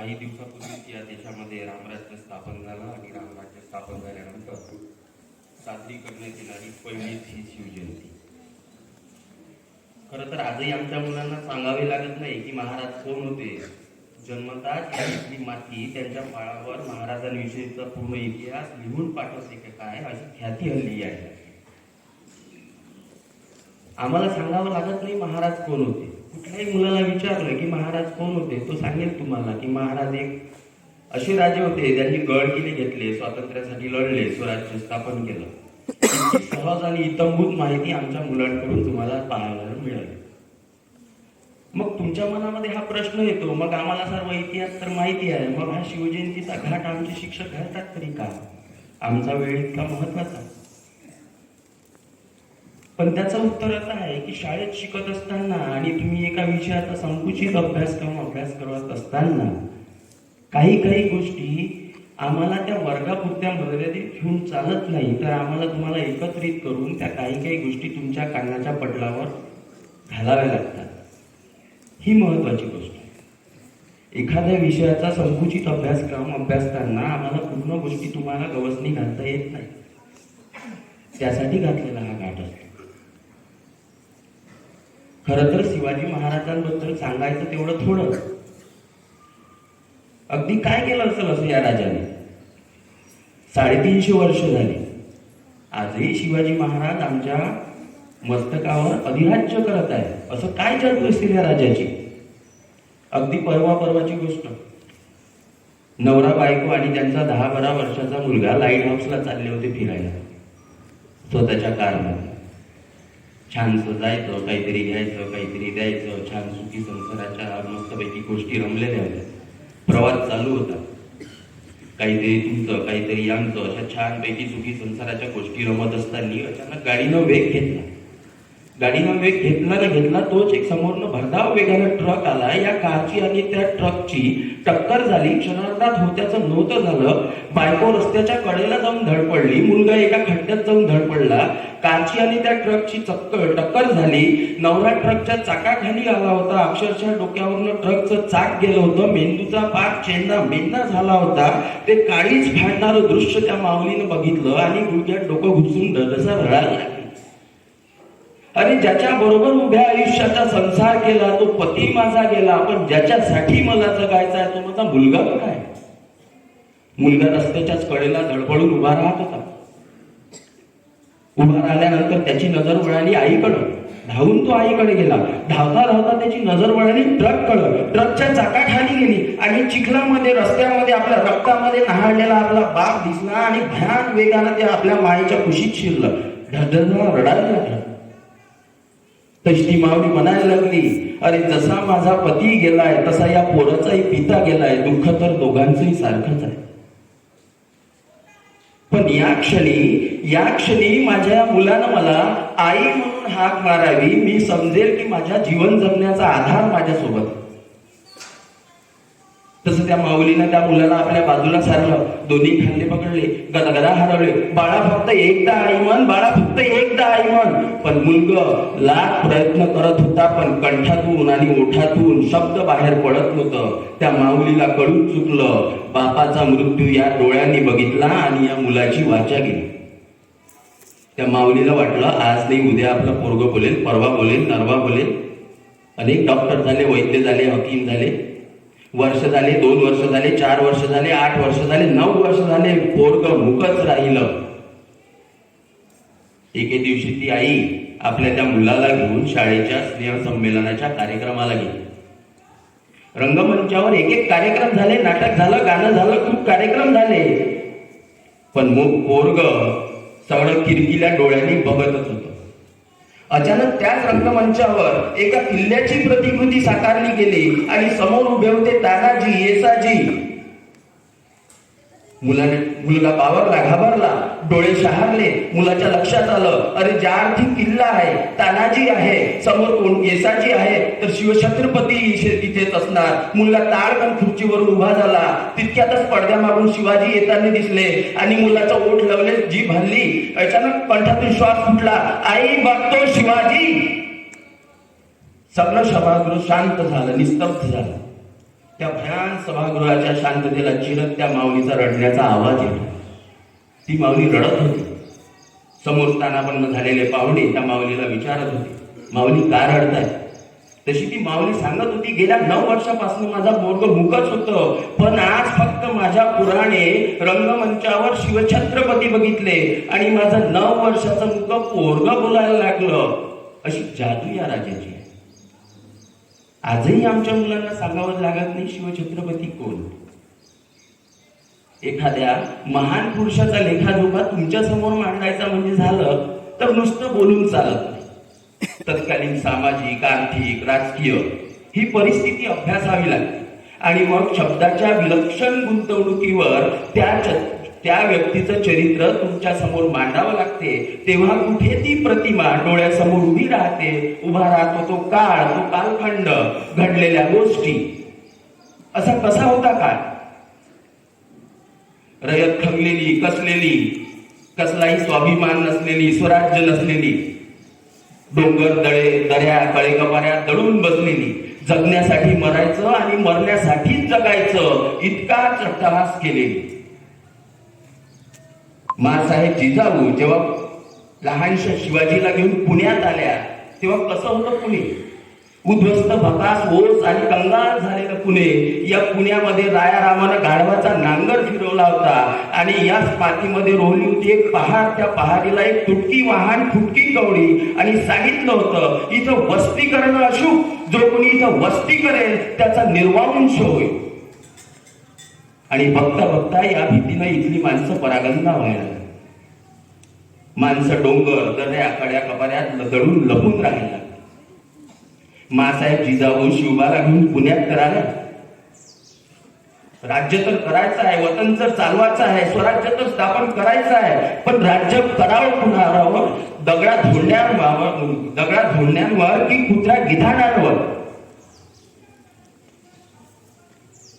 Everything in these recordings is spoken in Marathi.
काही दिवसापूर्वीच या देशामध्ये रामराज्य स्थापन झालं आणि रामराज्य स्थापन झाल्यानंतर साजरी करण्यात येणारी पहिलीच ही शिवजयंती. खरं तर आजही आमच्या मुलांना सांगावे लागत नाही की महाराज कोण होते. जन्मताच यातली माती त्यांच्या पायावर महाराजांविषयीचा पूर्ण इतिहास लिहून पाठवते का काय अशी ख्याती हल्ली आहे. आम्हाला सांगावं लागत नाही महाराज कोण होते. कुठल्याही मुलाला विचारलं की महाराज कोण होते, तो सांगेल तुम्हाला की महाराज एक असे राजे होते ज्यांनी गड किल्ले घेतले, स्वातंत्र्यासाठी लढले, स्वराज्य स्थापन केलं. इतकी सहज आणि इतंभूत माहिती आमच्या मुलांकडून तुम्हाला पाहायला मिळाली. मग तुमच्या मनामध्ये हा प्रश्न येतो, मग आम्हाला सर्व इतिहास तर माहिती आहे, मग हा शिवजयंतीचा घाट आमचे शिक्षक घालतात तरी का? आमचा वेळ इतका महत्वाचा. पण त्याचं उत्तर असं आहे की शाळेत शिकत असताना आणि तुम्ही एका विषयाचा संकुचित अभ्यास करत असताना काही गोष्टी आम्हाला त्या वर्गापुरत्या मर्यादित घेऊन चालत नाही, तर आम्हाला तुम्हाला एकत्रित करून त्या काही गोष्टी तुमच्या कानाच्या पटलावर घालाव्या लागतात. ही महत्वाची गोष्ट आहे. एखाद्या विषयाचा संकुचित अभ्यासताना आम्हाला पूर्ण गोष्टी तुम्हाला गवसणी घालता येत नाही, त्यासाठी घातलेला हा घाट असतो. खरं तर शिवाजी महाराजांबद्दल सांगायचं तेवढं थोडं. अगदी काय केलं असेल असं या राजाने. 350 वर्ष झाली, आजही शिवाजी महाराज आमच्या मस्तकावर अधिराज्य करत आहे. असं काय जादू असेल या राजाची. अगदी परवाची गोष्ट, नवरा बायको आणि त्यांचा 10-12 वर्षाचा मुलगा लाईट हाऊसला चालले होते फिरायला स्वतःच्या कारमध्ये. छानसं जायचं, काहीतरी घ्यायचं, काहीतरी द्यायचं, छान सुखी संसाराच्या मस्तपैकी गोष्टी रमलेल्या होत्या. प्रवास चालू होता, काहीतरी तुमचं काहीतरी आमचं, अशा छानपैकी सुखी संसाराच्या गोष्टी रमत असताना अचानक गाडीनं वेग घेतला. तोच एक समोरनं भरधाव वेगानं ट्रक आला. या कारची आणि त्या ट्रकची टक्कर झाली. क्षणार्धात होत्याचं नव्हतं झालं. बायको रस्त्याच्या कडेला जाऊन धडपडली, मुलगा एका खड्ड्यात जाऊन धडपडला. कारची आणि त्या ट्रकची टक्कर झाली. नवरा ट्रकच्या चाकाखाली आला होता. अक्षरशः डोक्यावरनं ट्रकचं चाक गेलं होतं. मेंदूचा पाक चेंदा झाला होता. ते काळीच फाडणारं दृश्य त्या माऊलीनं बघितलं आणि गुडघ्यात डोकं घुसून रडसा रडायला लागली. आणि ज्याच्या बरोबर उभ्या आयुष्याचा संसार केला तो पती माझा गेला, पण ज्याच्यासाठी मला जगायचा आहे तो माझा मुलगा काय. मुलगा रस्त्याच्याच कडेला धडपडून उभा राहत होता. उभा राहिल्यानंतर त्याची नजर वळाली आईकडं. धावून तो आईकडे गेला. धावता त्याची नजर वळाली ट्रककडं. ट्रकच्या चाकाखाली गेली आणि चिखलामध्ये रस्त्यामध्ये आपल्या रक्तामध्ये न्हाळलेला आपला बाप दिसला आणि भयान वेगानं ते आपल्या मायेच्या कुशीत शिरलं. ढळढळ रडायला लागला. तशी माऊली म्हणायला लागली, अरे जसा माझा पती गेलाय तसा या पोराचाही पिता गेलाय. दुःख तर दोघांचंही सारखंच आहे. पण या क्षणी माझ्या मुलानं मला आई म्हणून हाक मारावी. मी समजेल की माझ्या जीवन जगण्याचा आधार माझ्यासोबत. तसं त्या माऊलीनं त्या मुलाला आपल्या बाजूला सारलं. दोन्ही खांदे पकडले, गदागदा हरवले. बाळा फक्त एकदा आई म्हण, बाळा फक्त एकदा आई म्हण. पण मुलग लाख प्रयत्न करत होता, पण कंठातून आणि ओठातून शब्द बाहेर पडत नव्हतं. त्या माऊलीला कळून चुकलं. बापाचा मृत्यू या डोळ्यांनी बघितला आणि या मुलाची वाचा गेली. त्या माऊलीला वाटलं आज नाही उद्या आपलं पोरगं बोलेल, परवा बोलेल, नरवा बोलेल. अनेक डॉक्टर झाले, वैद्य झाले, हकीम झाले. वर्ष झाले, 2 वर्ष झाले, 4 वर्ष झाले, 8 वर्ष झाले, 9 वर्ष झाले. पोरगं मुकच राहिलं. एके दिवशी ती आई आपल्या त्या मुलाला घेऊन शाळेच्या स्नेहसंमेलनाच्या कार्यक्रमाला गेली. रंगमंचावर एक कार्यक्रम झाले, नाटक झालं, गाणं झालं, खूप कार्यक्रम झाले. पण पोरगं सगळं किरकिल्या डोळ्यांनी बघतच होतं. अचानक त्याच रंगमंचावर एका किल्ल्याची प्रतिकृती साकारली गेली आणि समोर उभे होते तानाजी, येसाजी. मुलगा बावरला, घाबरला, डोळे शहारले. मुलाच्या लक्षात आलं, अरे ज्या अर्थी किल्ला आहे, तानाजी आहे, समोर कोण येसाजी आहे, तर शिवछत्रपती तिथेच असणार. मुलगा ताडकन खुर्चीवरून उभा झाला. तितक्यातच पडद्यामागून शिवाजी येताना दिसले आणि मुलाचा ओठ लावले, जीभ हल्ली. अचानक कंठातून श्वास फुटला, आई बघतो शिवाजी. सगळं सभागृह शांत झालं, निस्तब्ध झालं. त्या भयान सभागृहाच्या शांततेला चिरत त्या माऊलीचा रडण्याचा आवाज येतो. ती माऊली रडत होती. समोर स्थानापन्न झालेले पाहुणे त्या माऊलीला विचारत होते, माऊली का रडताय? तशी ती माऊली सांगत होती, गेल्या 9 वर्षापासून माझा पोरग मुकच होतं, पण आज फक्त माझ्या पुराणे रंगमंचावर शिवछत्रपती बघितले आणि माझं 9 वर्षाचं मुक पोरग बोलायला लागलं. अशी जादू या राजाची आहे. आजही आमच्या मुलांना सांगावं लागत नाही शिवछत्रपती कोण. एखाद्या महान पुरुषाचा लेखाजोखा तुमच्या समोर मांडायचा म्हणजे झालं तर नुसतं बोलून चालत नाही. तत्कालीन सामाजिक, आर्थिक, राजकीय ही परिस्थिती अभ्यासावी लागते आणि मग शब्दाच्या विलक्षण गुंतवणुकीवर त्या व्यक्तीचं चरित्र तुमच्या समोर मांडावं लागते. तेव्हा कुठे ती प्रतिमा डोळ्यासमोर उभी राहते, उभा राहतो तो काळ, तो कालखंड, घडलेल्या गोष्टी. असा कसा होता काळ? रयत खंगलेली, कसलेली, कसलाही स्वाभिमान नसलेली, स्वराज्य नसलेली, डोंगर दऱ्या कळेकपाऱ्या दडून बसलेली, जगण्यासाठी मरायचं आणि मरण्यासाठीच जगायचं इतकाच अट्टहास केलेली. मासाहेब जिजाऊ जेव्हा लहानशा शिवाजीला घेऊन पुण्यात आल्या तेव्हा कसं होतं पुणे? उद्ध्वस्त, भकास, ओस आणि कंगाल झालेलं पुणे. या पुण्यामध्ये रायारामानं गाढवाचा नांगर फिरवला होता आणि याच मातीमध्ये रोवली होती एक पहाड. त्या पहाडीला एक तुटकी वाहन, फुटकी कवडी आणि सांगितलं होतं, इथं वस्ती करणं अशुभ, जो कोणी इथं वस्ती करेल त्याचा निर्वांश होईल. आणि बघता बघता या भीतीनं इथली माणसं परागंदा व्हायला, माणसं डोंगर दऱ्या कड्या कपाऱ्यात दडून लपून राहिला. मासाहेब जिजाऊ शिवबाला घेऊन पुण्यात करायला, राज्य तर करायचं आहे, वतन तर चालवायचं आहे, स्वराज्य तर स्थापन करायचं आहे, पण राज्य करावं कुणावर? दगडा धोंड्यांवर की कुत्र्या गिधाडांवर?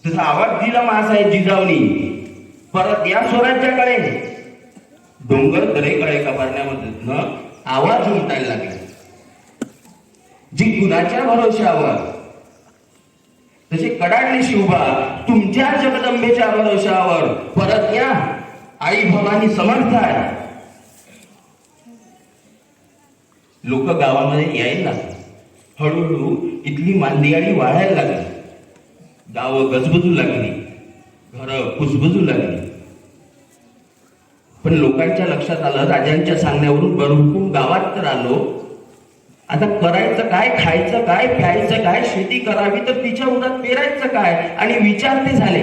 तसा आवाज दिला मासाहेब जिजाऊनी, परत या स्वराज्याकडे. डोंगर दरेकडे कपारण्यामध्ये आवाज उमटायला लागला, जी कुणाच्या भरोशावर? तसे कडाडले शिवबा, तुमच्या जगदंबेच्या भरोशावर. परत या, आई भवानी समर्थ आहे. लोक गावामध्ये यायला लागले. हळूहळू इथली मांदियाळी वाढायला लागली, गावं गजबजू लागली, घरं कुजबजू लागली. पण लोकांच्या लक्षात आलं, राजांच्या सांगण्यावरून बरहुकूम गावात तर आलो, आता करायचं काय, खायचं काय, प्यायचं काय, शेती करावी तर तिच्या उरात पेरायचं काय? आणि विचार ते झाले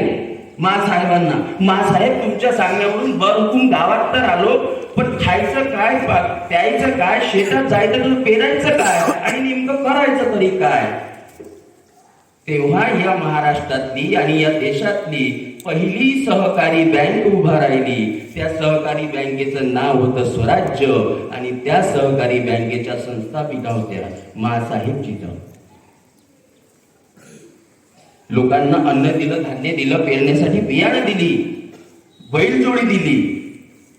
मासाहेबांना, मासाहेब तुमच्या सांगण्यावरून बरहुकूम गावात तर आलो, पण खायचं काय, प्यायचं काय, शेतात जायचं तर पेरायचं काय आणि नेमकं करायचं तरी काय? तेव्हा या महाराष्ट्रातली आणि या देशातली पहिली सहकारी बँक उभा राहिली. त्या सहकारी बँकेचं नाव होतं स्वराज्य आणि त्या सहकारी बँकेच्या संस्थापिका होत्या मासाहेब जिजाऊ. लोकांना अन्न दिलं, धान्य दिलं, पेरण्यासाठी बियाणं दिली, बैलजोडी दिली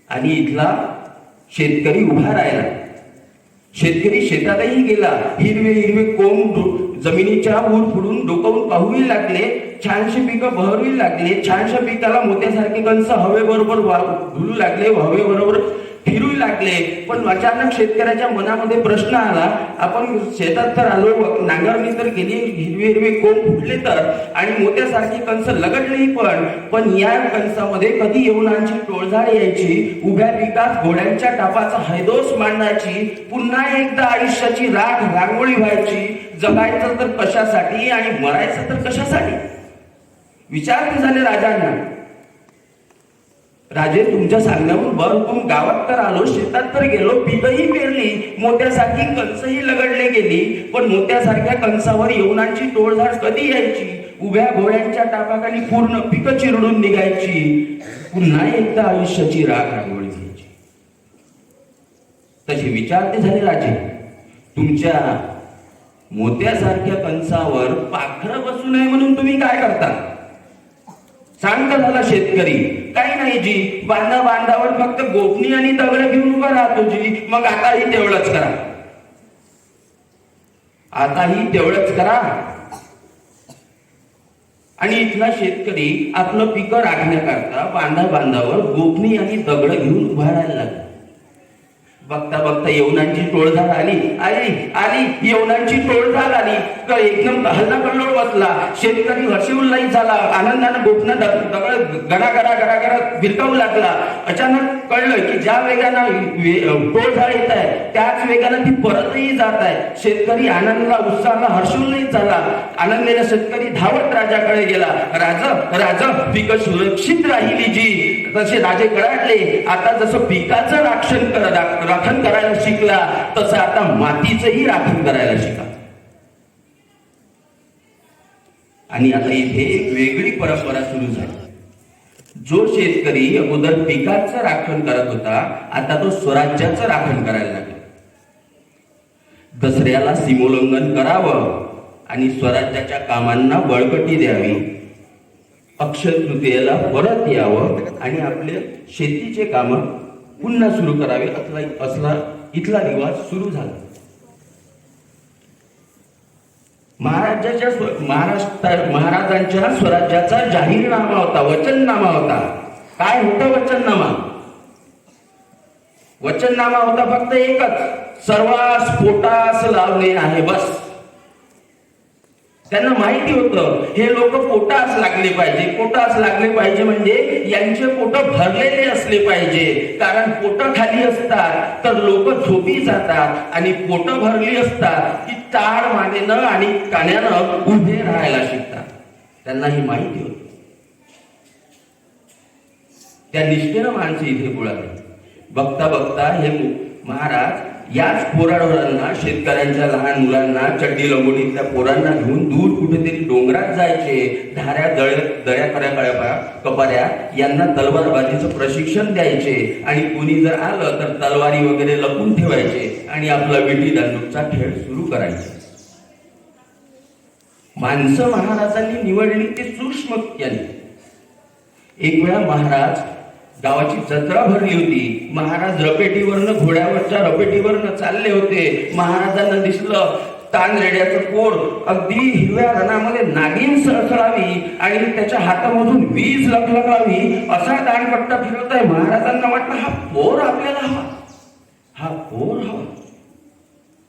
आणि इथला शेतकरी उभा राहिला. शेतकरी शेतातही गेला, हिरवे हिरवे कोंब जमिनीच्या ऊर फुडून डोकावून पाहूही लागले, छानशी पिकं बहरूही लागले, छानशा पिकाला मोत्यासारखे कंस हवेबरोबर झुलू लागले, हवेबरोबर फिरू लागले. पण अचानक शेतकऱ्याच्या मनामध्ये प्रश्न आला, आपण शेतात तर आलो, नांगरणी तर केली, हिरवे हिरवे कोंब फुटले तर आणि मोत्यासारखी कंस लगडली, पण या कंसामध्ये कधी यवनांची टोळझाड यायची, उभ्या पिकात घोड्यांच्या टापाचा हैदोस मांडायची, पुन्हा एकदा आयुष्याची राख रांगोळी व्हायची. जगायचं तर कशासाठी आणि मरायचं तर कशासाठी? विचार ते झाले राजांना. राजे तुमच्या सांगण्यावरून बरहुकूम गावात तर आलो, शेतात तर गेलो, पिकही पेरली, मोत्यासारखी कंसही लगडले गेली, पण मोत्यासारख्या कंसावर यवनांची टोळझाड कधी यायची, उभ्या घोड्यांच्या टापाखाली पूर्ण पिकं चिरडून निघायची, पुन्हा एकदा आयुष्याची राख रांगोळी घ्यायची. तसे विचार ते झाले राजे. तुमच्या मोत्यासारख्या कंसावर पाखरं बसू नये म्हणून तुम्ही काय करता? सांगता झाला शेतकरी, काही नाही जी, बांधावर फक्त गोपणी आणि दगड घेऊन उभा राहतो जी, मग आताही तेवढंच करा, आताही तेवढंच करा. आणि इथला शेतकरी आपलं पिकं राखण्याकरता बांधावर गोफणी आणि दगड घेऊन उभा राहायला लागला. बघता बघता यवनांची टोळधाड आली यवनांची टोळधाड आली. एकदम हल्ला कल्लोळ बसला. शेतकरी हर्षोल्लासित झाला. आनंदानं गोफणं दगड गडा भिरकावू लागला. अचानक कळलं की ज्या वेगानं टोळधाड येत आहे त्याच वेगानं ती परतही जात आहे. शेतकरी आनंदला उत्साहाला हर्षोल्लासित झाला. आनंदाने शेतकरी धावत राजाकडे गेला. राजा पिकं सुरक्षित राहिली जी. तसे राजे कळाले. आता जसं पिकाचं राखण करायला शिकला तसं आता मातीचंही राखण करायला शिका. आणि आता इथे एक वेगळी परंपरा सुरू झाली. जो शेतकरी अगोदर पिकाचं राखण करत होता आता तो स्वराज्याचं राखण करायला लागला. दसऱ्याला सीमोल्लंघन करावं आणि स्वराज्याच्या कामांना बळकटी द्यावी. अक्षय तृतीयेला परत यावं आणि आपले शेतीचे काम पुन्हा सुरू करावे असला इथला रिवाज सुरू झाला. महाराजांच्या स्वराज्याचा जाहीरनामा होता, वचननामा होता. काय होतं वचननामा? वचननामा होता फक्त एकच, सर्वांस पोटास लावणे आहे बस. त्यांना माहिती होतं हे लोक पोटास लागले पाहिजे. पोटास लागले पाहिजे म्हणजे यांचे पोट भरलेले असले पाहिजे. कारण पोट खाली असतात तर लोक झोपी जातात आणि पोट भरली असतात की टाळ मानेनं आणि काण्यानं उभे राहायला शिकतात. त्यांना ही माहिती होती. त्या निष्ठेनं माणसं इथे गोळाली. बघता बघता हे महाराज याच पोराडोरांना, शेतकऱ्यांच्या लहान मुलांना, चड्डी लंगोटीतल्या पोरांना घेऊन दूर कुठेतरी डोंगरात जायचे. धाऱ्या दळ्या खऱ्या कपाऱ्या यांना तलवारबाजीचं प्रशिक्षण द्यायचे. आणि कुणी जर आलं तर तलवारी वगैरे लपून ठेवायचे आणि आपला विटी दांडूचा खेळ सुरू करायचे. माणसं महाराजांनी निवडली ते सूक्ष्म केली. एक वेळा महाराज गावाची जत्रा भरली होती. महाराज रपेटीवरनं, घोड्यावरच्या रपेटीवरनं चालले होते. महाराजांना दिसलं तानरेड्याचं पोर अगदी हिरव्या रणामध्ये नागिन सळसळावी आणि त्याच्या हातामधून वीज लखलखावी असा दांडपट्टा फिरवत आहे. महाराजांना वाटलं हा पोर आपल्याला हवा, हा पोर हवा.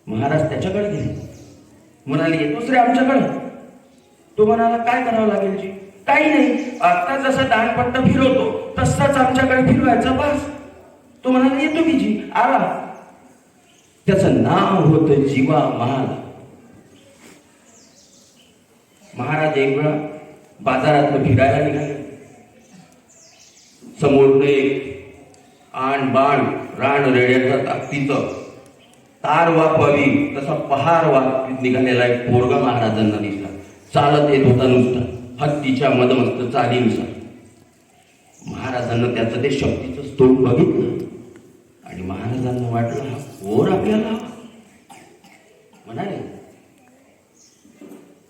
महाराज त्याच्याकडे गेले. म्हणाले येतोस रे आमच्याकडे? तो म्हणाला काय करावं लागेल जी? काही नाही, आता जसं दांडपट्टा फिरवतो तसंच आमच्याकडे फिरवायचं बस. तो म्हणाला येतो की जी. आला. त्याचं नाव होतं जीवा महाल. महाराज एक वेळा बाजारात फिरायला निघाले. समोर एक आण रान रेड्याच्या ताकदीचं तार वापवी तसा पहार वाप निघालेला एक पोरगा महाराजांना दिसला. चालत येत होता नुसता हत्तीच्या मदमस्त चालीनुसार. महाराजांना त्याचं ते शक्तीचं स्तोम बघितलं आणि महाराजांना वाटलं हा पोर आपल्याला हवा. म्हणाले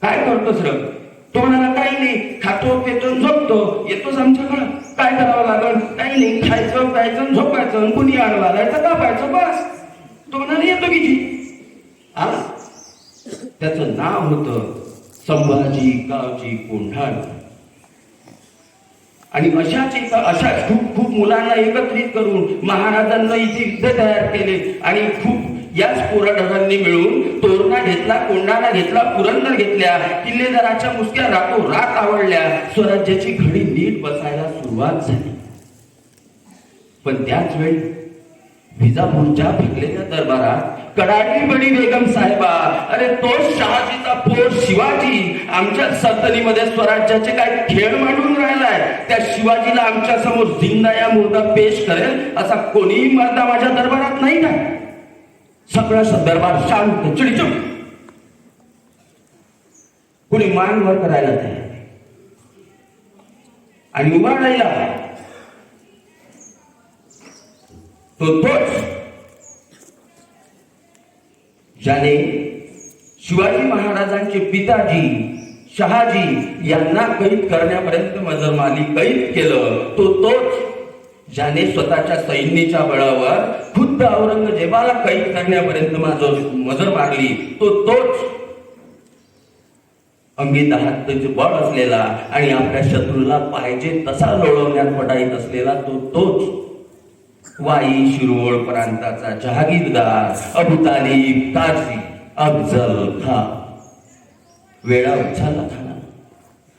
काय करतोस र? तो म्हणाला काही नाही, खातो पितो झोपतो. येतोस आमच्याकडं? काय करावं लागल? काही नाही, खायचं प्यायचं झोपायचं, कुणी आडवा आलायचं कापायचं बस. तो म्हणाला येतो की जी. आला. त्याचं नाव होतं संभाजी गावची कोंढाण. आणि अशाच खूप मुलांना एकत्रित करून महाराजांना इथे युद्ध तयार केले. आणि खूप याच पोराढोरांनी मिळून तोरणा घेतला, कोंढाणा घेतला, पुरंदर घेतल्या, किल्लेदाराच्या मुसक्या रात आवडल्या. स्वराज्याची घडी नीट बसायला सुरुवात झाली. पण त्याच वेळी विजापूरच्या फिरलेल्या दरबारात कडाडी बडी बेगम साहेबा, अरे तो शहाजीचा पोर शिवाजी आमच्या सल्तनीमध्ये स्वराज्याचे काय खेळ मांडून राहिलाय. त्या शिवाजीला आमच्या समोर जिंदा या मुर्दा पेश करेल असा कोणीही मर्दा माझ्या दरबारात नाही का? सगळा दरबार शांत चिडचिड. कोणी मान वर करायला तयार आणि उभा राहिला तोच ज्याने शिवाजी महाराजांचे पिताजी शहाजी यांना कैद करण्यापर्यंत मजरमारी कैद केलं. तोच ज्याने स्वतःच्या सैन्याच्या बळावर खुद्द औरंगजेबाला कैद करण्यापर्यंत मजर मारली. तोच अंगी हाताचे बळ असलेला आणि आपल्या शत्रूला पाहिजे तसा लोळवण्यात पटाईत असलेला तोच वाई शिरोळ प्रांताचा जहागीरदार अबू तालिब काझी अफजल खान वेळा उचलला खाना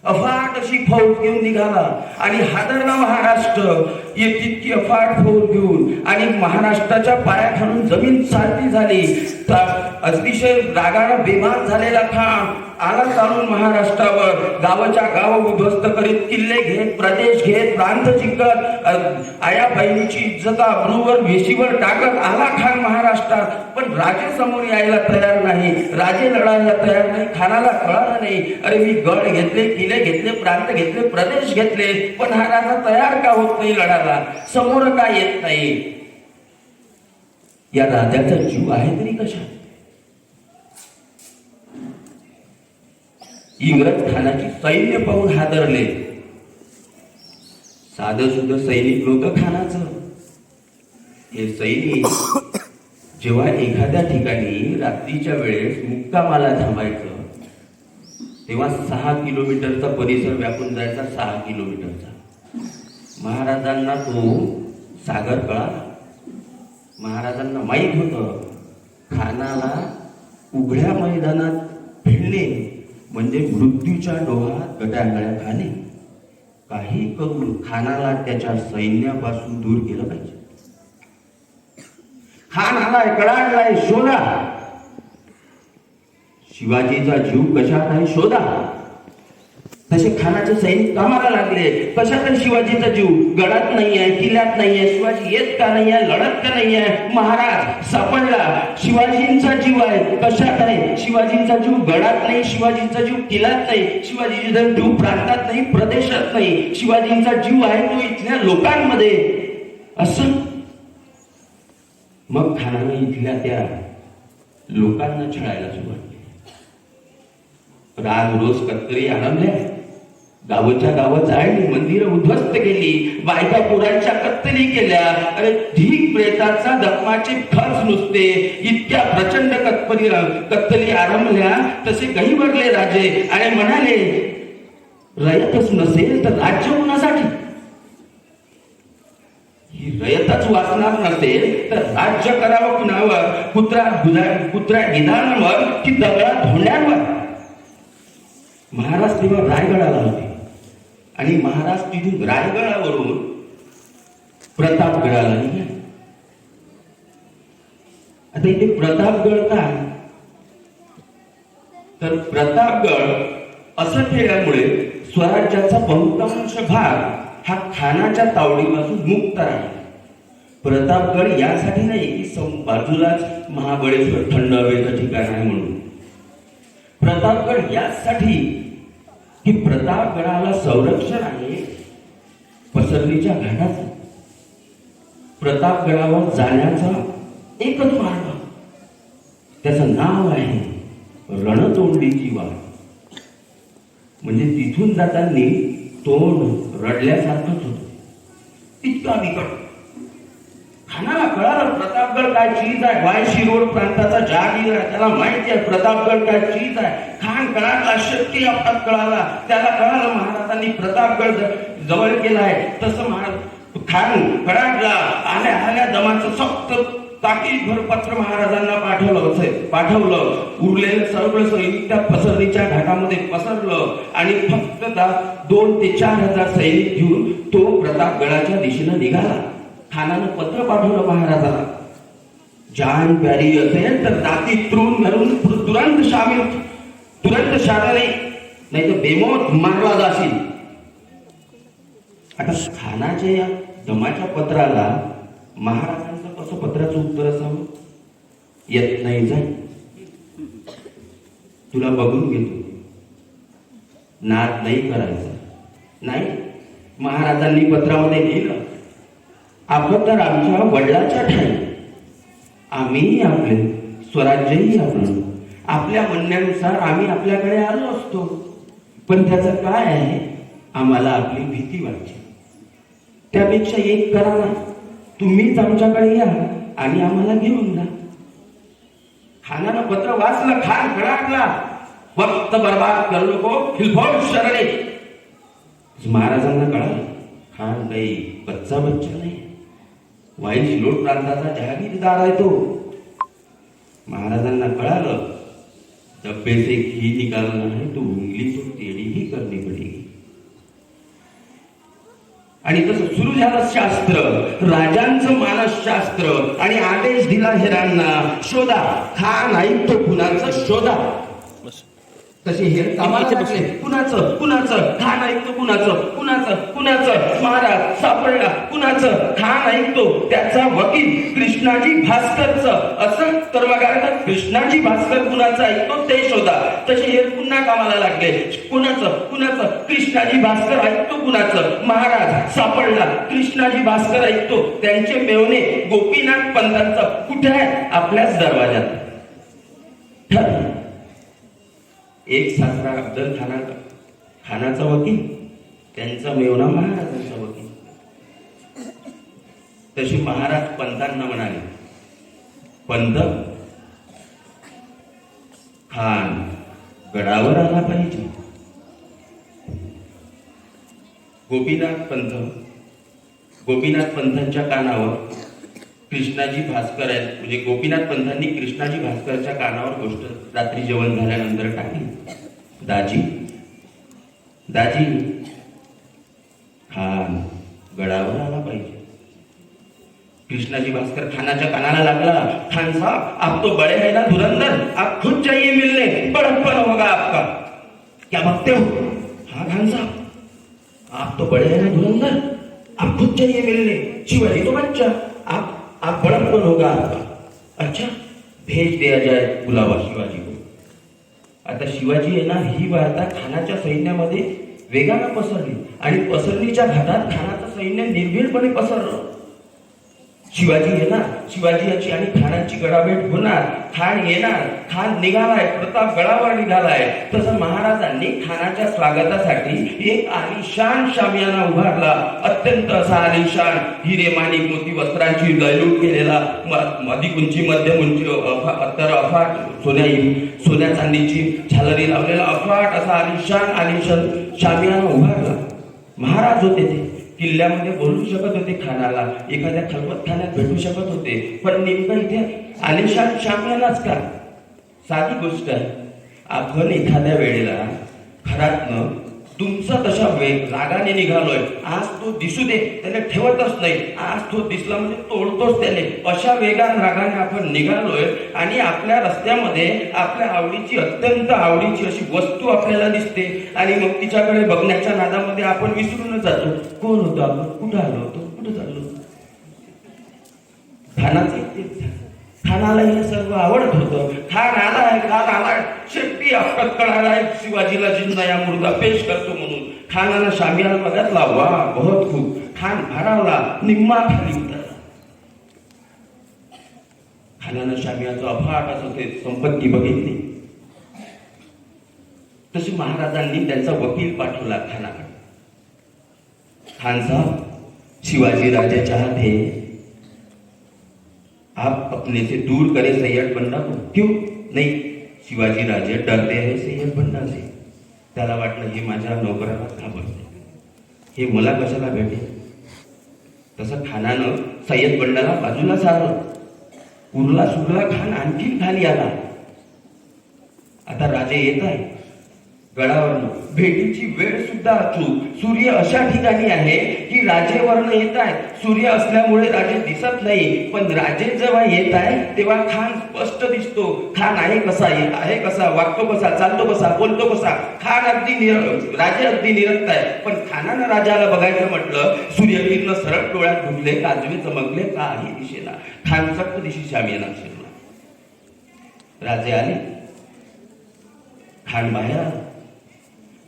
अफाट अशी फौज घेऊन निघाला आणि हादरला महाराष्ट्र. तितकी अफाट फौज घेऊन आणि महाराष्ट्राच्या पायाखालून जमीन चालती झाली. अतिशय रागानं बेभान झालेला खान आला चालून महाराष्ट्रावर. गावाच्या गाव उद्ध्वस्त करीत, किल्ले घेत, प्रदेश घेत, प्रांत जिंकत, आया बहिणीची इज्जत अब्रूवर वेशीवर टाकत आला खान महाराष्ट्रात. पण राजे समोर यायला तयार नाही, राजे लढायला तयार नाही. खानाला कळालं नाही, अरे मी गड घेतले, किल्ले घेतले, प्रांत घेतले, प्रदेश घेतले, पण हा राजा तयार का होत नाही लढायला, समोर का येत नाही. या राजाचा जीव आहे तरी कशा. इंग्रज खानाची सैन्य पाहून हादरले. साधं सुद्धा सैनिक नव्हतं खानाचं. हे सैनिक जेव्हा एखाद्या ठिकाणी रात्रीच्या वेळेस मुक्कामाला थांबायचं तेव्हा 6 किलोमीटरचा परिसर व्यापून जायचा. 6 किलोमीटरचा. महाराजांना तो सागर कळाला. महाराजांना माहीत होतं खानाला उघड्या मैदानात भिडणे म्हणजे मृत्यूच्या डोहात गटांगळ्या घाले. काही करून खानाला त्याच्या सैन्यापासून दूर केलं पाहिजे. खान आलाय, कडाडलाय, शोधा. शिवाजीचा जीव कशात आहे शोधा. तसे खानाचे सैनिक कामाला लागले. कशात आहे शिवाजीचा जीव. गडात नाहीये, किल्ल्यात नाहीये. शिवाजी येत का नाहीये, लढत का नाहीये. महाराज सापडला. शिवाजींचा जीव आहे. कशात आहे शिवाजींचा जीव. गडात नाही, शिवाजींचा जीव किल्ल्यात नाही, शिवाजींचा जीव प्रांतात नाही, प्रदेशात नाही. शिवाजींचा जीव आहे तो इथल्या लोकांमध्ये. असं मग खानाने इथल्या त्या लोकांना छळायला सुरुवात केली. राग रोज कत्तरी आरंभल्या. गावच्या गावात जाळली, मंदिरं उद्ध्वस्त केली, बायका पोरांच्या कत्तली केल्या. अरे ढीक प्रेताचा दखमाचे खर्च नुसते. इतक्या प्रचंड कत्तली आरंभल्या. तसे गहिवरले राजे आणि म्हणाले रयतच नसेल तर राज्य कोणासाठी. ही रयतच वाचणार नसेल तर राज्य करावं कुणावर. कुत्रा गिधांवर की दगडा धोंड्यांवर. महाराज तेव्हा रायगडाला होते आणि महाराज तिथून रायगडावरून प्रतापगडाला निघाले. आता इथे प्रतापगड काय तर प्रतापगड असं केल्यामुळे स्वराज्याचा बहुतांश भाग हा खानाच्या तावडीपासून मुक्त राहील. प्रतापगड यासाठी नाही की बाजूलाच महाबळेश्वर थंड हवेचं ठिकाण आहे म्हणून. प्रतापगड यासाठी की प्रतापगडाला संरक्षण आहे पसरणीच्या घाटाचं. प्रतापगडावर जाण्याचा एकच मार्ग, त्याचं नाव आहे रणतोंडीची वाट. म्हणजे तिथून जाताना तोंड रडल्यासारखंच होतं, इतका बिकट. खानाला कळालं प्रतापगड काय चीज आहे. वाय शिरोड प्रांताचा जहागीर आहे, त्याला माहिती आहे प्रतापगड काय चीज आहे. खान कळाला, शक्ती आपल्यात कळाला. त्याला कळालं महाराजांनी प्रतापगड जवळ केला आहे. तसं महाराज खान कडाडला. आल्या आल्या दमाचं सक्त ताकीदभर पत्र महाराजांना पाठवलं. उरलेलं सगळं सैनिक त्या पसरणीच्या घाटामध्ये पसरलं आणि फक्त 2,000 ते 4,000 सैनिक घेऊन तो प्रतापगडाच्या दिशेनं निघाला. खानानं पत्र पाठवलं महाराजाला. जान प्यारी असेल तर दाती तृण घालून तुरंत शाराने नाही तर बेमोत मारला जाशील. आता खानाच्या या दमाच्या पत्राला महाराजांचं कसं पत्राचं उत्तर असावं. येत नाही जाय, तुला बघून घेतो, नाद नाही करायचा. नाही, महाराजांनी पत्रामध्ये लिहिलं आपण तर आमच्या वडिलाच्या ठाई, आम्ही आपले स्वराज्यही आपलं, आपल्या म्हणण्यानुसार आम्ही आपल्याकडे आलो असतो. पण त्याचं काय आहे, आम्हाला आपली भीती वाटते. त्यापेक्षा एक करा ना, तुम्हीच आमच्याकडे या आणि आम्हाला घेऊन जा. खानानं पत्र वाचलं. खान कडाडला. वक्त बर्बाद करू नको, हिलफोड शरणे. महाराजांना कळालं खान काही कच्चा बच्चा नाही, वाई शिलोट प्रांताचा जहागीरदार आहे तो. महाराजांना कळालं डब्बे से घी निकालना है तो उंगली तो टेढ़ी ही करनी पडेगी. आणि तसं सुरू झालं शास्त्र, राजांचं मानसशास्त्र. आणि आदेश दिला हेरांना, शोधा खान ऐकतो कुणाचं, शोधा. तसे हे कामाला लागले, कुणाचं कुणाचं खान ऐकतो, कुणाचं कुणाचं कुणाचं. महाराज सापडला, कुणाचं खान ऐकतो त्याचा वकील कृष्णाजी भास्करचं. असं तर बघा, कृष्णाजी भास्कर कुणाचं ऐकतो ते शोधा. तसे हे पुन्हा कामाला लागले, कुणाचं कुणाचं कृष्णाजी भास्कर ऐकतो कुणाचं. महाराज सापडला, कृष्णाजी भास्कर ऐकतो त्यांचे मेवणे गोपीनाथ पंतांचं. कुठे आहे? आपल्याच दरवाजात. एक सासरा अफजल खानाचा वकील, त्यांचा मेवना महाराजांचा वकील. तशी महाराज पंतांना म्हणाले, पंत खान गडावर आला पाहिजे. गोपीनाथ पंतांच्या कानावर कृष्णाजी भास्कर आहेत, म्हणजे गोपीनाथ पंतांनी कृष्णाजी भास्करच्या कानावर गोष्ट रात्री जेवण झाल्यानंतर टाकली. दाजी खान गडावर आला पाहिजे. कृष्णाजी भास्कर खानाच्या कानाला लागला, खान साहब आप तो बड़े हैं ना धुरंधर, आप खुद जाइए मिलने, बड़प्पन होगा आपका. क्या बकते हो? हाँ खान साहब आप तो बड़े हैं ना धुरंधर, आप खुद जाइए मिलने. शिवाजी तो बच्चा, आप बड़प्पन होगा आपका. अच्छा भेज दिया जाए, बुलावा शिवाजी को. आता शिवाजी आहे ना, ही वार्ता खानाच्या सैन्यामध्ये वेगानं पसरली आणि पसरणीच्या घाटात खानाचं सैन्य निर्भीडपणे पसरलं. शिवाजी आहे ना, शिवाजी आणि खानाची गडाभेट होणार, खान येणार, खान निघालाय, प्रताप गडावर निघालाय. तसं महाराजांनी खानाच्या स्वागतासाठी एक आलिशान शामियाना उभारला. अत्यंत असा आलिशान, हिरे माणिक मोती वस्त्रांची लयलूट केलेला, अधिक उंची मध्यम उंची अफाट सोन्या चांदीची झालरी लावलेला अफाट असा आलिशान शामियाना उभारला. महाराज होते ते किल्ल्यामध्ये बोलू शकत होते, खानाला एखाद्या खलबतखान्यात भेटू शकत होते, पण नेमकं इथे आलिशान शामियानाच का? साधी गोष्ट आहे. आपण एखाद्या वेळेला घरातनं तुमचा तशा रागाने निघालोय, आज तो दिसू दे त्याने ठेवतच नाही, आज तो दिसला म्हणजे तोडतोच त्याने. अशा वेगान रागाने आपण निघालोय आणि आपल्या रस्त्यामध्ये आपल्या आवडीची, अत्यंत आवडीची अशी वस्तू आपल्याला दिसते आणि मग तिच्याकडे बघण्याच्या नादामध्ये आपण विसरूनच जातो. कोण होतो आपण, कुठं आलो होतो, कुठं चाललो. खानाला हे सर्व आवडत होतं. खान आलाय, शेपटी आपकत कळालाय शिवाजीला जिंदा मुर्दा पेश करतो म्हणून. खानाला शामियाना बघितला, वा बहुत खूप. खान भारावला, निम्मा खाली उतरला. खानानं शामियाचं अफाट असं ते संपत्ती बघितली. तशी महाराजांनी त्यांचा वकील पाठवला खानाकडे. खान साहब शिवाजी राजे चाहते हैं आप अपने से दूर करें सैयद बंडा को. क्यों नहीं, शिवाजी राजे डरते हैं सैयद बंडा से. त्याला वाटलं हे माझ्या नोकराला घाबरते, हे मला कशाला भेटेल. तसं खानानं सय्यद बंडाला बाजूला सारलं. उरला सुरला खान आणखी खाली आला. आता राजे येत आहे गडावरनं. भेटीची वेळ सुद्धा अचूक. सूर्य अशा ठिकाणी आहे की राजेवरनं येत आहे. सूर्य असल्यामुळे राजे दिसत नाही, पण राजे जेव्हा येत आहे तेव्हा खान स्पष्ट दिसतो. खान आहे कसा, वागतो कसा, चालतो कसा, बोलतो कसा. खान राजे अगदी निरक्त आहे. पण खानानं राजाला बघायचं म्हटलं, सूर्यकिरण सरळ डोळ्यात घुसले, काजवे चमकले, काही दिसेना. खान चक्क दिशी शामियाना शिरला. राजे आले, खान बाहेर आला.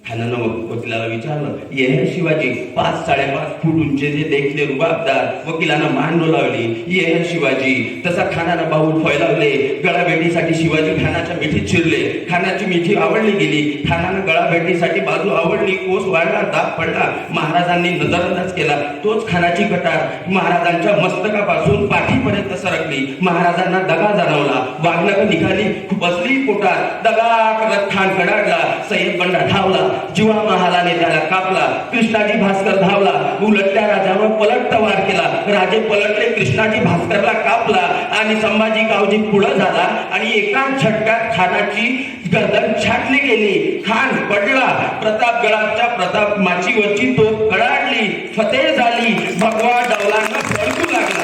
खानानं वकिलाला विचारलं, ये है शिवाजी, 5-5.5 फूट उंचे जे देखले रुबाबदार. वकिलानं मान डोलावली, ये है शिवाजी. तसा खानानं बाहुल फैलावले. गळाभेटीसाठी शिवाजी खानाच्या मिठीत शिरले. खानाची मिठी आवडली गेली. खानानं गळाभेटीसाठी बाजू आवडली, कोस वाढला, दाब पडला. महाराजांनी नजरअंदाज केला. तोच खानाची कटार महाराजांच्या मस्तकापासून पाठीपर्यंत सरकली. महाराजांना दगा जाणवला. वाघनख निघाली, बसली पोटात. दगा करत खान कडाडला. सय्यद बंडा धावला. जीवा महालाने त्याला कापला. कृष्णाजी भास्कर धावला. उलटत्या राजावर पलट वार केला. राजे पलटले. कृष्णाजी भास्करला कापला आणि संभाजी गावजी पुढं झाला आणि एका झटक्यात खानाची गर्दन छाटली गेली. खान पडला. प्रतापगडाच्या प्रताप माचीवरची तोफ कडाडली. फतेह झाली. भगवा डौलांना फडकू लागला.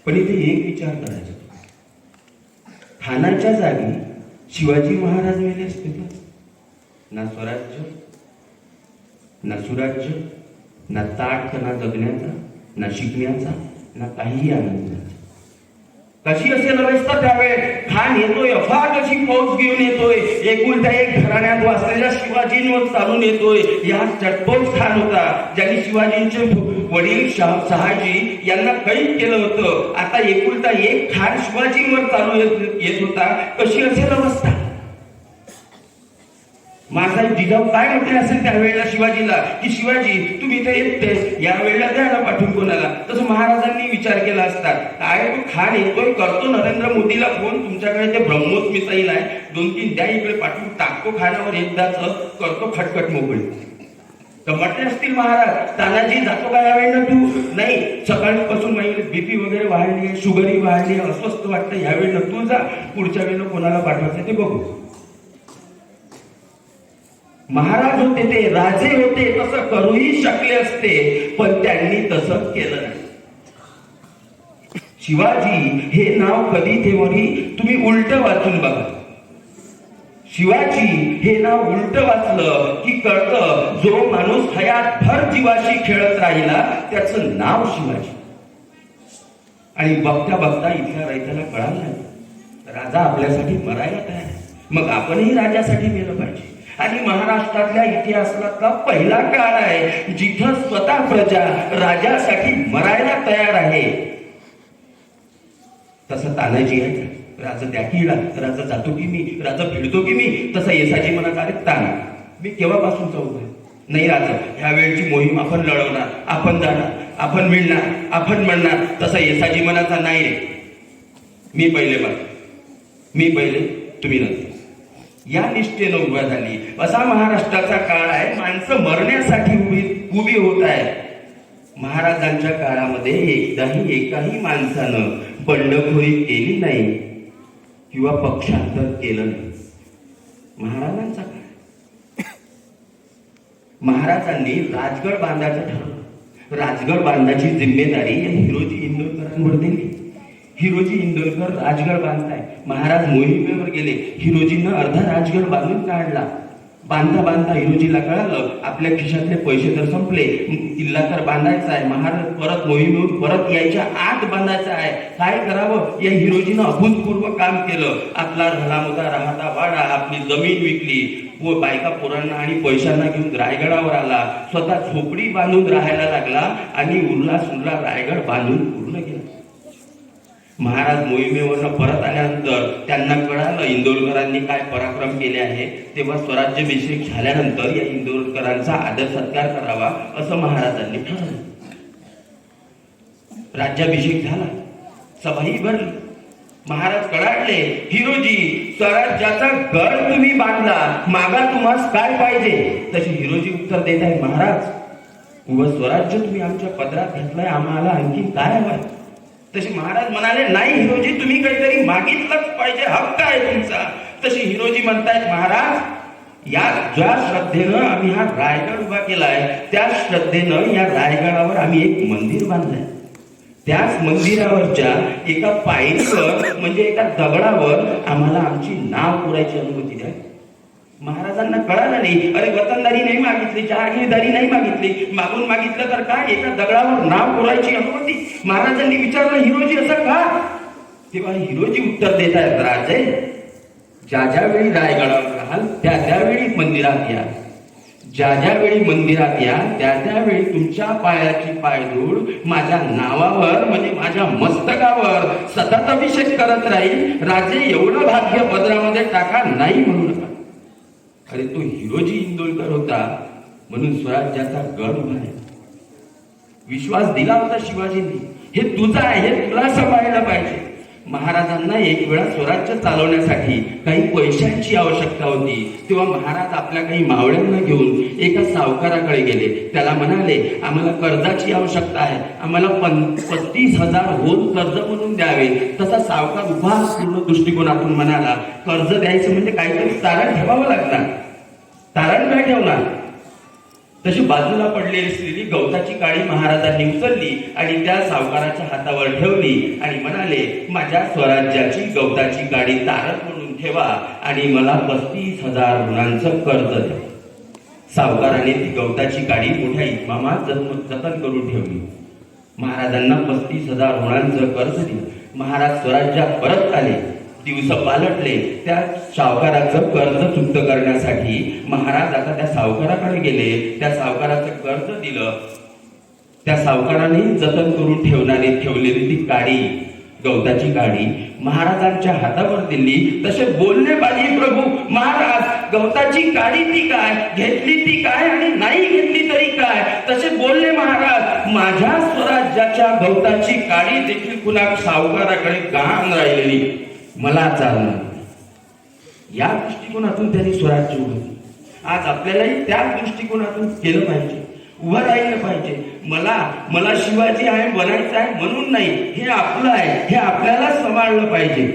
पण इथे एक विचार करायचा, खानाच्या जागी शिवाजी महाराज मेले असते तर ना स्वराज्य, ना सुराज्य, ना ताठपणा जगण्याचा, ना शिकण्याचा, ना काहीही आनंद. कशी असेल अवस्था त्यावेळेस. खान येतोय, अफाट अशी फौज घेऊन येतोय. एकुलत्या एक घराण्यात वाचलेल्या शिवाजींवर चालून येतोय. या चटतोच खान होता ज्यांनी शिवाजींचे वडील शहाजी यांना कैद केलं होतं. आता एकुलता एक खान शिवाजींवर चालू येत होता. कशी असेल अवस्था. माझा जिजाऊ काय म्हटले असेल त्यावेळेला शिवाजीला की शिवाजी तुम्ही इथे येतेस, या वेळेला द्यायला पाठवून कोणाला. तसं महाराजांनी विचार केला असता. काय तो खान येतोय, करतो नरेंद्र मोदीला फोन, तुमच्याकडे ते ब्रह्मोस मिसाईल आहे, 2-3 द्या इकडे पाठवून, टाकतो खानावर एकदाच, करतो खटखट मोकळी. तर म्हटले असतील महाराज, तानाजी जातो का यावेळेला तू? नाही, सकाळपासून माझी बीपी वगैरे वाढली आहे, शुगरही वाढली आहे, अस्वस्थ वाटतं, यावेळेला तू जा, पुढच्या वेळेला कोणाला पाठवायचं ते बघू. महाराज होते, ते राजे होते, तसं करूही शकले असते, पण त्यांनी तसं केलं नाही. शिवाजी हे नाव कधी तेव्हाही तुम्ही उलट वाचून बघा. शिवाजी हे नाव उलट वाचलं की कळतं, जो माणूस हयातभर जीवाशी खेळत राहिला त्याचं नाव शिवाजी. आणि बघता बघता इथल्या रयताला कळालं नाही, राजा आपल्यासाठी मरायला तयार आहे, मग आपणही राजासाठी मेलं पाहिजे. आणि महाराष्ट्रातल्या इतिहासातला पहिला काळ आहे जिथं स्वतः प्रजा राजासाठी मरायला तयार आहे. तसं तानाजी आहे, राजा द्या की राजा जातो की मी, राजा भिडतो की मी. तसं येसाजी म्हणत, अरे ताना मी केव्हापासून चौक नाही राजा, ह्या वेळची मोहीम आपण लढवणार, आपण जाणार, आपण मिळणार, आपण म्हणणार. तसं येसाजी मनाचा नाही रे, मी पहिले तुम्ही नंतर. या निष्ठेनं उभा झाली. असा महाराष्ट्राचा काळ आहे. माणसं मरण्यासाठी उभी होत आहे. महाराजांच्या काळामध्ये एकाही माणसानं बंडखोरी केली नाही किंवा पक्षांतर केलं नाही. महाराजांचा काळ. महाराजांनी राजगड बांधायचं ठरवलं. राजगड बांधायची जिम्मेदारी या हिरोजी इंदोरकरांवर दिली. हिरोजी इंदोरकर राजगड बांधताय. महाराज मोहिमेवर गेले. हिरोजीनं अर्धा राजगड बांधून काढला. बांधता हिरोजीला कळालं आपल्या खिशातले पैसे तर संपले, किल्ला तर बांधायचा आहे. महाराज परत मोहिमेवर परत यायच्या आत बांधायचा आहे. काय करावं, या हिरोजीनं अभूतपूर्व काम केलं. आपला भलामोठा राहता वाडा, आपली जमीन विकली व बायका पोरांना आणि पैशांना घेऊन रायगडावर आला. स्वतः झोपडी बांधून राहायला लागला आणि उरला रायगड बांधून पूर्ण केला. महाराज मोहिमेवरनं परत आल्यानंतर त्यांना कळालं इंदोरकरांनी काय पराक्रम केले आहे. तेव्हा स्वराज्याभिषेक झाल्यानंतर या इंदोरकरांचा आदर सत्कार करावा असं महाराजांनी ठरवलं. राज्याभिषेक झाला, सभाही भरली. महाराज कडाडले, हिरोजी स्वराज्याचा गड तुम्ही बांधला, मागा तुम्हाला काय पाहिजे? तशी हिरोजी उत्तर देत आहे, महाराज उभं स्वराज्य तुम्ही आमच्या पदरात घेतलंय, आम्हाला आणखी काय हवंय? तसे महाराज म्हणाले, नाही हिरोजी तुम्ही काहीतरी मागितलंच पाहिजे, हक्क आहे तुमचा. तशी हिरोजी म्हणतायत, महाराज या ज्या श्रद्धेनं आम्ही हा रायगड उभा केलाय त्या श्रद्धेनं या रायगडावर आम्ही एक मंदिर बांधलंय. त्याच मंदिरावरच्या एका पायरीवर म्हणजे एका दगडावर आम्हाला आमची नाव पुरायची अनुमती द्या. महाराजांना कळालं नाही. अरे वतनदारी नाही मागितली, जहागीरदारी नाही मागितली, मागून मागितलं तर काय, एका दगडावर नाव कोरायची अनुमती. महाराजांनी विचारलं, हिरोजी असं का? तेव्हा हिरोजी उत्तर देत आहेत, राजे ज्या ज्या वेळी रायगडावर राहाल त्या त्यावेळी मंदिरात या, ज्या ज्या वेळी मंदिरात या त्या त्यावेळी तुमच्या पायाची पायधूळ माझ्या नावावर म्हणजे माझ्या मस्तकावर सतत अभिषेक करत राहील. राजे एवढं भाग्य पदरामध्ये टाका, नाही म्हणू नका. अरे तो हिरोजी इंदोरकर होता म्हणून स्वराज्याचा गड उभा आहे. विश्वास दिला होता शिवाजींनी, हे तुझं आहे, हे तुला सांभाळलं पाहिजे. महाराजांना एक वेळा स्वराज्य चालवण्यासाठी काही पैशांची आवश्यकता होती. तेव्हा महाराज आपल्या काही मावळ्यांना घेऊन एका सावकाराकडे गेले. त्याला म्हणाले, आम्हाला कर्जाची आवश्यकता आहे, आम्हाला 35,000 होल कर्ज म्हणून द्यावे. तसा सावकार उभा पूर्ण दृष्टिकोनातून म्हणाला, कर्ज द्यायचं म्हणजे काहीतरी तारण ठेवावं लागणार. तारण काय ठेवणार? तशी बाजूला पडलेली असलेली गवताची काडी महाराजांनी उचलली आणि त्या सावकाराच्या हातावर ठेवली आणि म्हणाले, माझ्या स्वराज्याची गवताची काडी तारण म्हणून ठेवा आणि मला 35,000 ऋणांचं कर्ज द्या. सावकाराने ती गवताची काडी मोठ्या इमामात जतन करून ठेवली. महाराजांना 35,000 ऋणांचं कर्ज दिलं. महाराज स्वराज्यात परत आले. दिवस पालटले. त्या सावकाराचं कर्ज चुक्त करण्यासाठी महाराज आता त्या सावकाराकडे गेले. त्या सावकाराचं कर्ज दिलं. त्या सावकाराने जतन करून ठेवलेली ती काडी, गवताची काडी महाराजांच्या हातावर दिली. तसे बोलले पाहिजे प्रभू महाराज, गवताची काडी ती काय, घेतली ती काय आणि नाही घेतली तरी काय. तसे बोलले महाराज, माझ्या स्वराज्याच्या गवताची काडी देखील कुणा सावकाराकडे गहाण राहिलेली मला चालणार. या दृष्टिकोनातून त्यांनी स्वराज्य उभं. आज आपल्यालाही त्या दृष्टिकोनातून केलं पाहिजे, उभं राहिलं पाहिजे. मला शिवाजी आहे बनायचं आहे म्हणून नाही, हे आपलं आहे, हे आपल्याला सांभाळलं पाहिजे.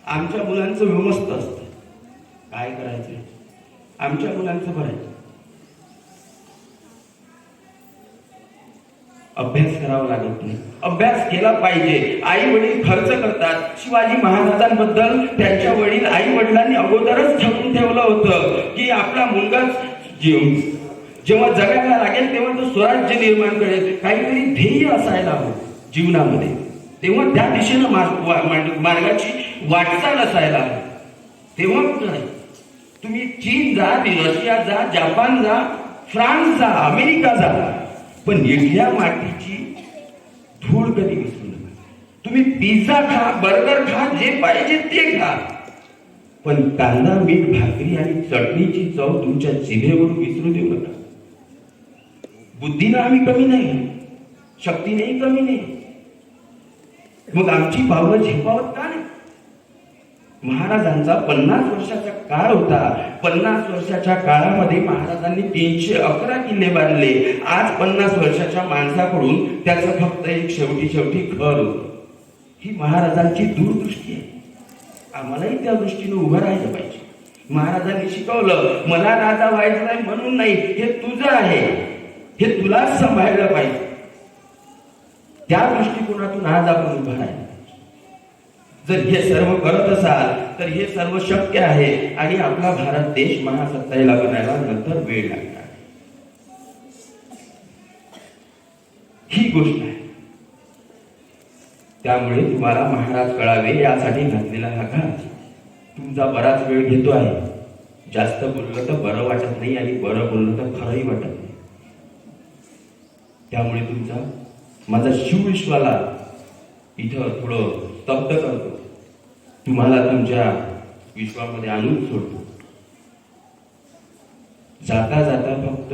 आमच्या मुलांचं व्यवस्थ असतं, काय करायचं आमच्या मुलांचं भरायचं. अभ्यास करावा लागत नाही, अभ्यास केला पाहिजे. आई वडील खर्च करतात. शिवाजी महाराजांबद्दल त्यांच्या वडील आई वडिलांनी अगोदरच ठरवून ठेवलं होतं की आपला मुलगा जेव्हा जगायला लागेल तेव्हा तो स्वराज्य निर्माण करेल. काहीतरी ध्येय असायला हवं जीवनामध्ये, तेव्हा त्या दिशेनं मार्गाची वाटचाल असायला हवी. तेव्हा कुठं तुम्ही चीन जा, रशिया जा, जपान जा, फ्रान्स जा, अमेरिका जा, पण इथल्या मातीची धूळ कधी विसरू नका. तुम्ही पिझ्झा खा, बर्गर खा, जे पाहिजे ते खा, पण कांदा मीठ भाकरी आणि चटणीची चव तुमच्या जिभेवरून विसरू देऊ नका. बुद्धीनं आम्ही कमी नाही, शक्तीनेही कमी नाही, मग आमची पावलं झेपावत का नाही? महाराजांचा 50 वर्षाचा काळ होता. 50 वर्षाच्या काळामध्ये महाराजांनी 311 किल्ले बांधले. आज 50 वर्षाच्या माणसाकडून त्याचं फक्त एक शेवटी घर होतं. ही महाराजांची दूरदृष्टी आहे. आम्हालाही त्या दृष्टीने उभं राहायला पाहिजे. महाराजांनी शिकवलं, मला राजा व्हायचं नाही म्हणून नाही, हे तुझं आहे, हे तुलाच सांभाळलं पाहिजे. त्या दृष्टिकोनातून आज आपण उभं राहायला. जर हे सर्व करत असाल तर हे सर्व शक्य आहे आणि आपला भारत देश महासत्ताला बनायला नंतर वेळ लागणार. ही गोष्ट आहे. त्यामुळे तुम्हाला महाराज कळावे यासाठी घातलेला हा घात. तुमचा बराच वेळ घेतो आहे. जास्त बोललं तर बरं वाटत नाही आणि बरं बोललं तर खरंही वाटत नाही. त्यामुळे तुमचा माझा शिवविश्वाला इथं थोडं स्तब्ध करतो. तुम्हाला तुमच्या विश्वामध्ये आणून सोडतो. जाता जाता फक्त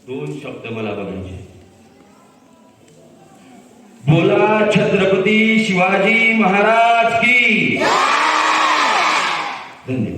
2 शब्द मला बघायचे. बोला छत्रपती शिवाजी महाराज की. धन्यवाद.